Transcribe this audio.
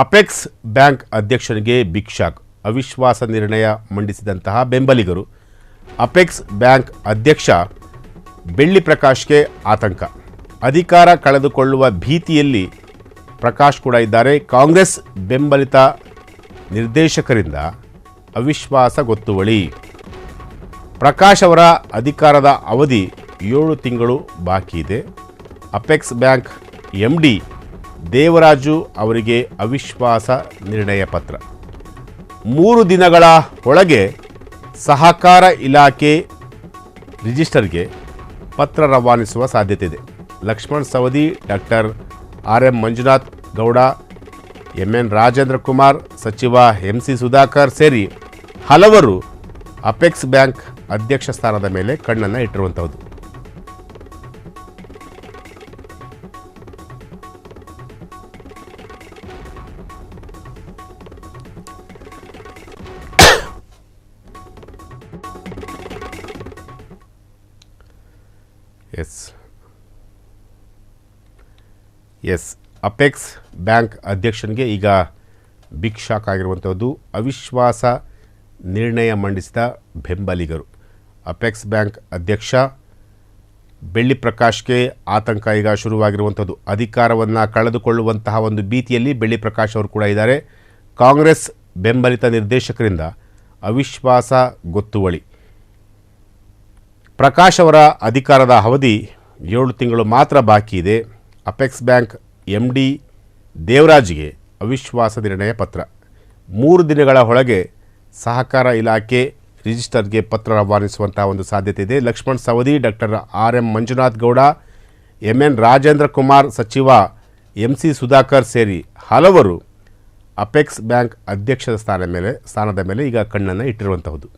Apex bank ಅಧ್ಯಕ್ಷನಿಗೆ big shock. ಅವಿಶ್ವಾಸ ನಿರ್ಣಯ ಮಂಡಿಸಿದಂತಹ ಬೆಂಬಲಿಗರು. ಅಪೆಕ್ಸ್ ಬ್ಯಾಂಕ್ ಅಧ್ಯಕ್ಷ ಬೆಳ್ಳಿ ಪ್ರಕಾಶ್ಗೆ ಆತಂಕ. ಅಧಿಕಾರ ಕಳೆದುಕೊಳ್ಳುವ ಭೀತಿಯಲ್ಲಿ ಪ್ರಕಾಶ್ ಕೂಡ ಇದ್ದಾರೆ. ಕಾಂಗ್ರೆಸ್ ಬೆಂಬಲಿತ ನಿರ್ದೇಶಕರಿಂದ ಅವಿಶ್ವಾಸ ಗೊತ್ತುವಳಿ. ಪ್ರಕಾಶ್ ಅವರ ಅಧಿಕಾರದ ಅವಧಿ 7 ತಿಂಗಳು ಬಾಕಿ ಇದೆ. ಅಪೆಕ್ಸ್ ಬ್ಯಾಂಕ್ MD ದೇವರಾಜು ಅವರಿಗೆ ಅವಿಶ್ವಾಸ ನಿರ್ಣಯ ಪತ್ರ. 3 ದಿನಗಳ ಒಳಗೆ ಸಹಕಾರ ಇಲಾಖೆ ರಿಜಿಸ್ಟರ್ಗೆ ಪತ್ರ ರವಾನಿಸುವ ಸಾಧ್ಯತೆ ಇದೆ. Laxman Savadi, doctor RM Manjunath Gowda, MN Rajendra Kumar, ಸಚಿವ MC ಸುಧಾಕರ್ ಸೇರಿ ಹಲವರು ಅಪೆಕ್ಸ್ ಬ್ಯಾಂಕ್ ಅಧ್ಯಕ್ಷ ಸ್ಥಾನದ ಮೇಲೆ ಕಣ್ಣನ್ನು ಇಟ್ಟಿರುವಂಥದ್ದು. ಎಸ್ ಅಪೆಕ್ಸ್ ಬ್ಯಾಂಕ್ ಅಧ್ಯಕ್ಷನಿಗೆ ಈಗ ಬಿಗ್ ಶಾಕ್ ಆಗಿರುವಂಥದ್ದು. ಅವಿಶ್ವಾಸ ನಿರ್ಣಯ ಮಂಡಿಸಿದ ಬೆಂಬಲಿಗರು. ಅಪೆಕ್ಸ್ ಬ್ಯಾಂಕ್ ಅಧ್ಯಕ್ಷ ಬೆಳ್ಳಿ ಪ್ರಕಾಶ್ಗೆ ಆತಂಕ ಈಗ ಶುರುವಾಗಿರುವಂಥದ್ದು. ಅಧಿಕಾರವನ್ನು ಕಳೆದುಕೊಳ್ಳುವಂತಹ ಒಂದು ಭೀತಿಯಲ್ಲಿ ಬೆಳ್ಳಿ ಪ್ರಕಾಶ್ ಅವರು ಕೂಡ ಇದ್ದಾರೆ. ಕಾಂಗ್ರೆಸ್ ಬೆಂಬಲಿತ ನಿರ್ದೇಶಕರಿಂದ ಅವಿಶ್ವಾಸ ಗೊತ್ತುವಳಿ. ಪ್ರಕಾಶ್ ಅವರ ಅಧಿಕಾರದ ಅವಧಿ 7 ತಿಂಗಳು ಮಾತ್ರ ಬಾಕಿ ಇದೆ. ಅಪೆಕ್ಸ್ ಬ್ಯಾಂಕ್ MD ದೇವರಾಜ್ಗೆ ಅವಿಶ್ವಾಸ ನಿರ್ಣಯ ಪತ್ರ. 3 ದಿನಗಳ ಒಳಗೆ ಸಹಕಾರ ಇಲಾಖೆ ರಿಜಿಸ್ಟರ್ಗೆ ಪತ್ರ ರವಾನಿಸುವಂತಹ ಒಂದು ಸಾಧ್ಯತೆ ಇದೆ. Laxman Savadi, doctor RM Manjunath Gowda, MN Rajendra Kumar, ಸಚಿವ MC ಸುಧಾಕರ್ ಸೇರಿ ಹಲವರು ಅಪೆಕ್ಸ್ ಬ್ಯಾಂಕ್ ಅಧ್ಯಕ್ಷದ ಸ್ಥಾನದ ಮೇಲೆ ಈಗ ಕಣ್ಣನ್ನು ಇಟ್ಟಿರುವಂತಹದ್ದು.